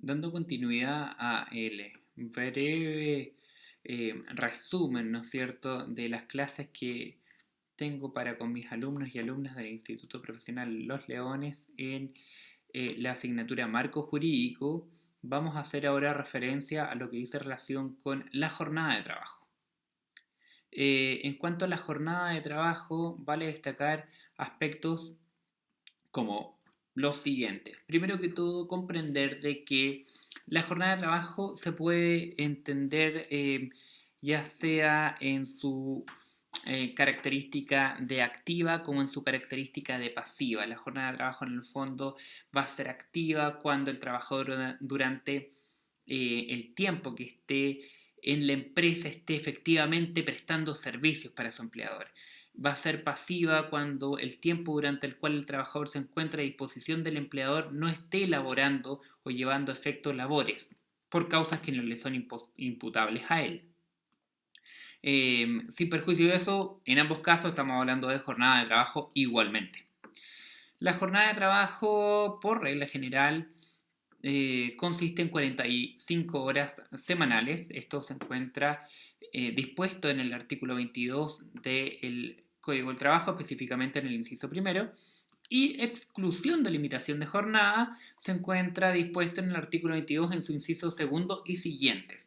Dando continuidad a el breve resumen, ¿no es cierto?, de las clases que tengo para con mis alumnos y alumnas del Instituto Profesional Los Leones en la asignatura Marco Jurídico, vamos a hacer ahora referencia a lo que dice relación con la jornada de trabajo. En cuanto a la jornada de trabajo, vale destacar aspectos como los siguientes. Primero que todo, comprender de que la jornada de trabajo se puede entender ya sea en su característica de activa como en su característica de pasiva. La jornada de trabajo en el fondo va a ser activa cuando el trabajador durante el tiempo que esté en la empresa esté efectivamente prestando servicios para su empleador. Va a ser pasiva cuando el tiempo durante el cual el trabajador se encuentra a disposición del empleador no esté elaborando o llevando a efecto labores por causas que no le son imputables a él. Sin perjuicio de eso, en ambos casos estamos hablando de jornada de trabajo igualmente. La jornada de trabajo, por regla general, consiste en 45 horas semanales. Esto se encuentra dispuesto en el artículo 22 del Código del Trabajo, específicamente en el inciso primero, y exclusión de limitación de jornada se encuentra dispuesto en el artículo 22 en su inciso segundo y siguientes.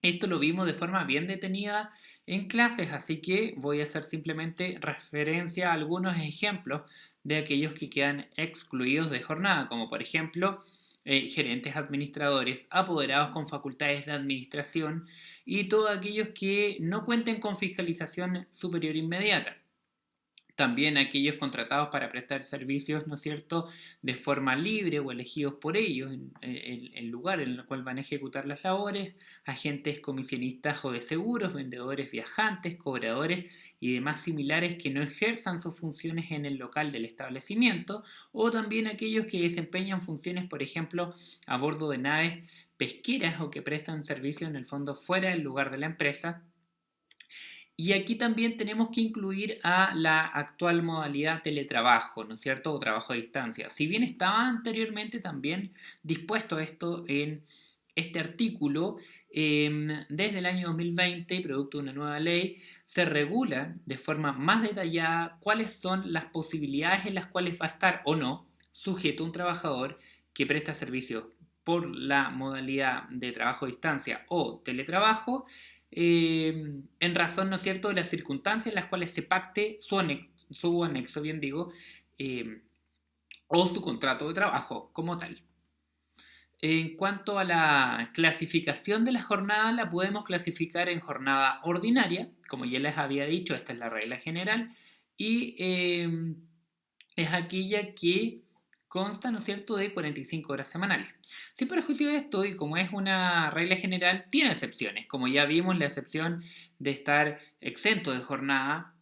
Esto lo vimos de forma bien detenida en clases, así que voy a hacer simplemente referencia a algunos ejemplos de aquellos que quedan excluidos de jornada, como por ejemplo gerentes administradores, apoderados con facultades de administración y todos aquellos que no cuenten con fiscalización superior inmediata. También aquellos contratados para prestar servicios, ¿no es cierto?, de forma libre o elegidos por ellos en el lugar en el cual van a ejecutar las labores, agentes comisionistas o de seguros, vendedores viajantes, cobradores y demás similares que no ejerzan sus funciones en el local del establecimiento, o también aquellos que desempeñan funciones, por ejemplo, a bordo de naves pesqueras o que prestan servicio en el fondo fuera del lugar de la empresa. Y aquí también tenemos que incluir a la actual modalidad teletrabajo, ¿no es cierto? O trabajo a distancia. Si bien estaba anteriormente también dispuesto esto en este artículo, desde el año 2020, producto de una nueva ley, se regula de forma más detallada cuáles son las posibilidades en las cuales va a estar o no sujeto un trabajador que presta servicios por la modalidad de trabajo a distancia o teletrabajo, en razón, ¿no es cierto?, de las circunstancias en las cuales se pacte su anexo, bien digo, eh, o su contrato de trabajo como tal. En cuanto a la clasificación de la jornada, la podemos clasificar en jornada ordinaria, como ya les había dicho, esta es la regla general, y es aquella que consta, ¿no es cierto?, de 45 horas semanales. Sin perjuicio de esto, y como es una regla general, tiene excepciones. Como ya vimos, la excepción de estar exento de jornada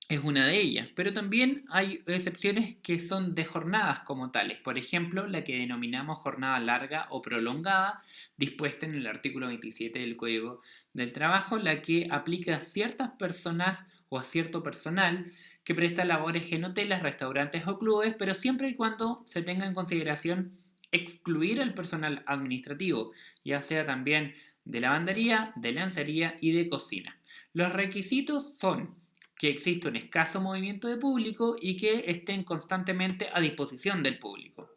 es una de ellas, pero también hay excepciones que son de jornadas como tales. Por ejemplo, la que denominamos jornada larga o prolongada, dispuesta en el artículo 27 del Código del Trabajo, la que aplica a ciertas personas o a cierto personal que presta labores en hoteles, restaurantes o clubes, pero siempre y cuando se tenga en consideración excluir al personal administrativo, ya sea también de lavandería, de lencería y de cocina. Los requisitos son que existe un escaso movimiento de público y que estén constantemente a disposición del público.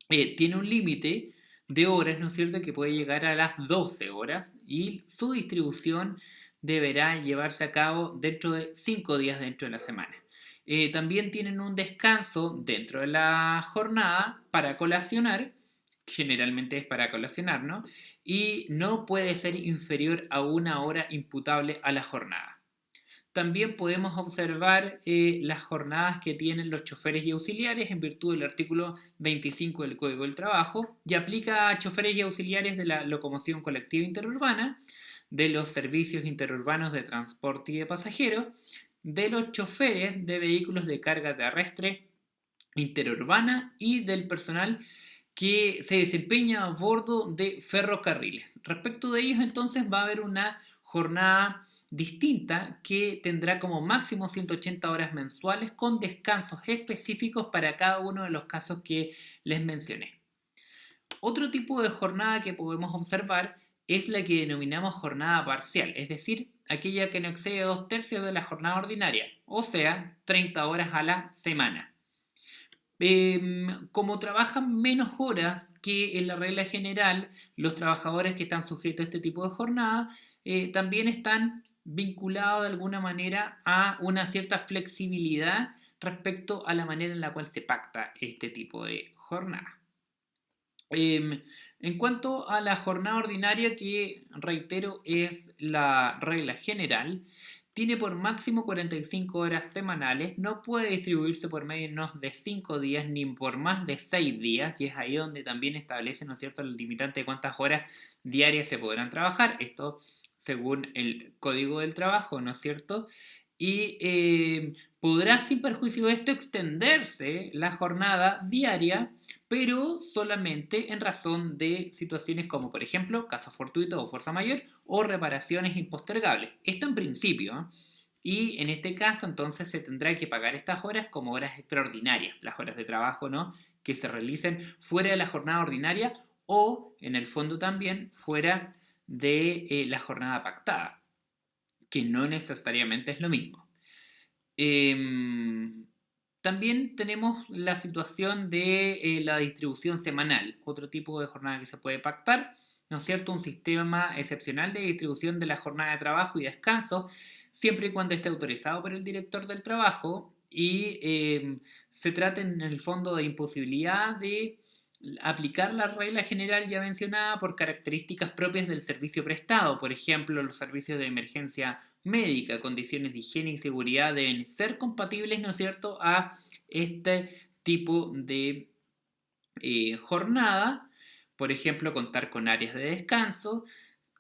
Tiene un límite de horas, ¿no es cierto?, que puede llegar a las 12 horas y su distribución deberá llevarse a cabo dentro de 5 días dentro de la semana. También tienen un descanso dentro de la jornada para colacionar, generalmente es para colacionar, ¿no? Y no puede ser inferior a 1 hora imputable a la jornada. También podemos observar las jornadas que tienen los choferes y auxiliares en virtud del artículo 25 del Código del Trabajo y aplica a choferes y auxiliares de la locomoción colectiva interurbana, de los servicios interurbanos de transporte y de pasajeros, de los choferes de vehículos de carga terrestre interurbana y del personal que se desempeña a bordo de ferrocarriles. Respecto de ellos, entonces, va a haber una jornada distinta que tendrá como máximo 180 horas mensuales con descansos específicos para cada uno de los casos que les mencioné. Otro tipo de jornada que podemos observar es la que denominamos jornada parcial, es decir, aquella que no excede 2/3 de la jornada ordinaria, o sea, 30 horas a la semana. Como trabajan menos horas que en la regla general, los trabajadores que están sujetos a este tipo de jornada también están vinculados de alguna manera a una cierta flexibilidad respecto a la manera en la cual se pacta este tipo de jornada. En cuanto a la jornada ordinaria, que reitero es la regla general, tiene por máximo 45 horas semanales, no puede distribuirse por menos de 5 días ni por más de 6 días, y es ahí donde también establece, ¿no es cierto?, el limitante de cuántas horas diarias se podrán trabajar, esto según el Código del Trabajo, ¿no es cierto? Y podrá sin perjuicio de esto extenderse la jornada diaria, pero solamente en razón de situaciones como, por ejemplo, caso fortuito o fuerza mayor o reparaciones impostergables. Esto en principio, ¿eh? Y en este caso entonces se tendrá que pagar estas horas como horas extraordinarias, las horas de trabajo, ¿no?, que se realicen fuera de la jornada ordinaria o en el fondo también fuera de la jornada pactada, que no necesariamente es lo mismo. También tenemos la situación de la distribución semanal, otro tipo de jornada que se puede pactar, ¿no es cierto? Un sistema excepcional de distribución de la jornada de trabajo y descanso, siempre y cuando esté autorizado por el director del trabajo y se trate en el fondo de imposibilidad de aplicar la regla general ya mencionada por características propias del servicio prestado, por ejemplo, los servicios de emergencia médica, condiciones de higiene y seguridad deben ser compatibles, ¿no es cierto?, a este tipo de jornada. Por ejemplo, contar con áreas de descanso,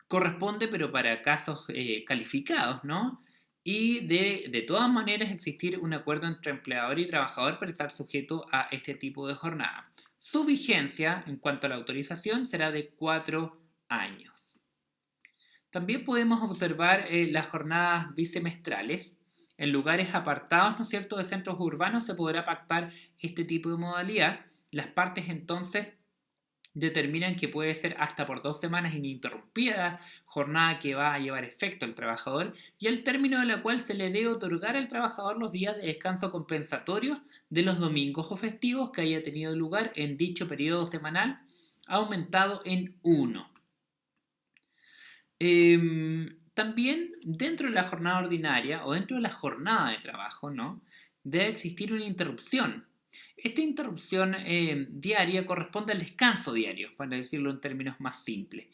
corresponde, pero para casos calificados, ¿no? Y de todas maneras existir un acuerdo entre empleador y trabajador para estar sujeto a este tipo de jornada. Su vigencia en cuanto a la autorización será de 4 años. También podemos observar las jornadas bisemestrales. En lugares apartados, ¿no es cierto?, de centros urbanos se podrá pactar este tipo de modalidad. Las partes entonces determinan que puede ser hasta por 2 semanas ininterrumpida jornada que va a llevar efecto al trabajador y al término de la cual se le debe otorgar al trabajador los días de descanso compensatorios de los domingos o festivos que haya tenido lugar en dicho periodo semanal, aumentado en 1. También dentro de la jornada ordinaria o dentro de la jornada de trabajo, ¿no?, debe existir una interrupción. Esta interrupción diaria corresponde al descanso diario, para decirlo en términos más simples.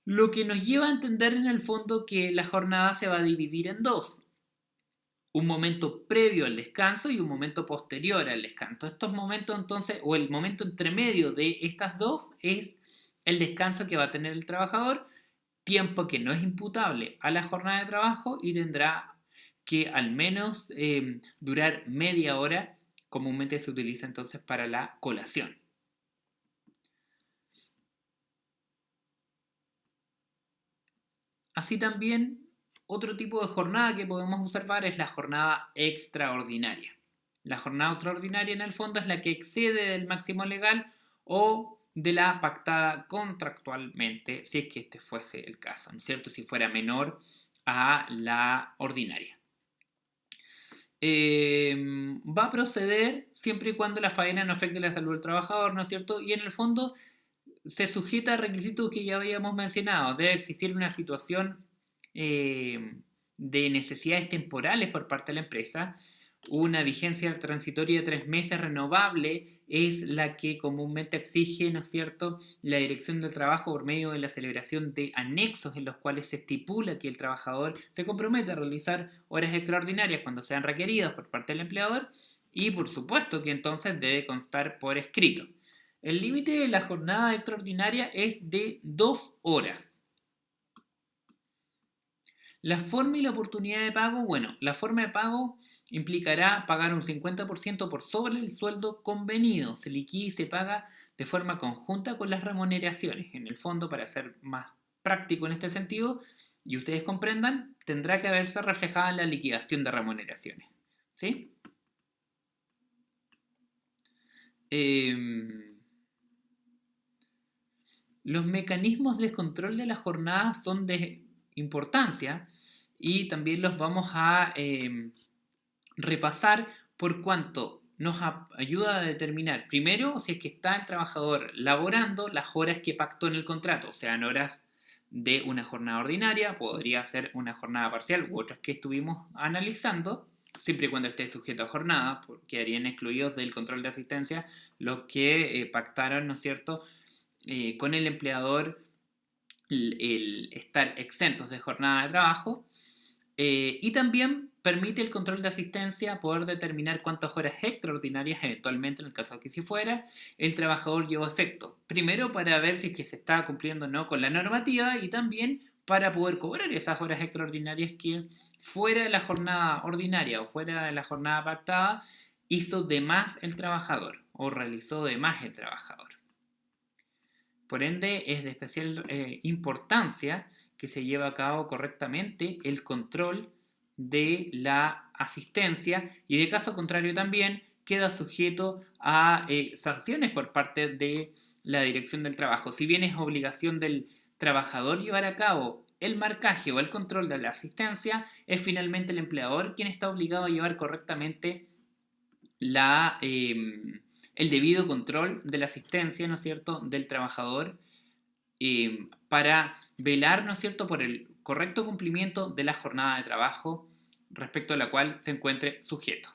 Lo que nos lleva a entender en el fondo que la jornada se va a dividir en dos. Un momento previo al descanso y un momento posterior al descanso. Estos momentos entonces, o el momento entre medio de estas dos, es el descanso que va a tener el trabajador, tiempo que no es imputable a la jornada de trabajo y tendrá que al menos durar media hora. Comúnmente se utiliza entonces para la colación. Así también, otro tipo de jornada que podemos observar es la jornada extraordinaria. La jornada extraordinaria en el fondo es la que excede del máximo legal o de la pactada contractualmente, si es que este fuese el caso, ¿no es cierto?, si fuera menor a la ordinaria. Va a proceder siempre y cuando la faena no afecte la salud del trabajador, ¿no es cierto? Y en el fondo se sujeta a requisitos que ya habíamos mencionado. Debe existir una situación de necesidades temporales por parte de la empresa. Una vigencia transitoria de 3 meses renovable es la que comúnmente exige, ¿no es cierto?, la Dirección del Trabajo por medio de la celebración de anexos en los cuales se estipula que el trabajador se compromete a realizar horas extraordinarias cuando sean requeridas por parte del empleador y por supuesto que entonces debe constar por escrito. El límite de la jornada extraordinaria es de 2 horas. La forma y la oportunidad de pago, bueno, la forma de pago implicará pagar un 50% por sobre el sueldo convenido. Se liquida y se paga de forma conjunta con las remuneraciones. En el fondo, para ser más práctico en este sentido, y ustedes comprendan, tendrá que haberse reflejada en la liquidación de remuneraciones. ¿Sí? Los mecanismos de control de la jornada son de importancia y también los vamos a repasar por cuanto nos ayuda a determinar primero si es que está el trabajador laborando las horas que pactó en el contrato, o sean horas de una jornada ordinaria, podría ser una jornada parcial u otras que estuvimos analizando, siempre y cuando esté sujeto a jornada, porque quedarían excluidos del control de asistencia los que pactaron, ¿no es cierto?, con el empleador el estar exentos de jornada de trabajo. Y también permite el control de asistencia poder determinar cuántas horas extraordinarias, eventualmente en el caso de que si fuera, el trabajador llevó a efecto. Primero para ver si es que se está cumpliendo o no con la normativa y también para poder cobrar esas horas extraordinarias que fuera de la jornada ordinaria o fuera de la jornada pactada hizo de más el trabajador o realizó de más el trabajador. Por ende, es de especial importancia que se lleve a cabo correctamente el control de la asistencia y de caso contrario también queda sujeto a sanciones por parte de la dirección del trabajo. Si bien es obligación del trabajador llevar a cabo el marcaje o el control de la asistencia, es finalmente el empleador quien está obligado a llevar correctamente la, el debido control de la asistencia, ¿no es cierto?, del trabajador para velar, ¿no es cierto?, por el correcto cumplimiento de la jornada de trabajo respecto a la cual se encuentre sujeto.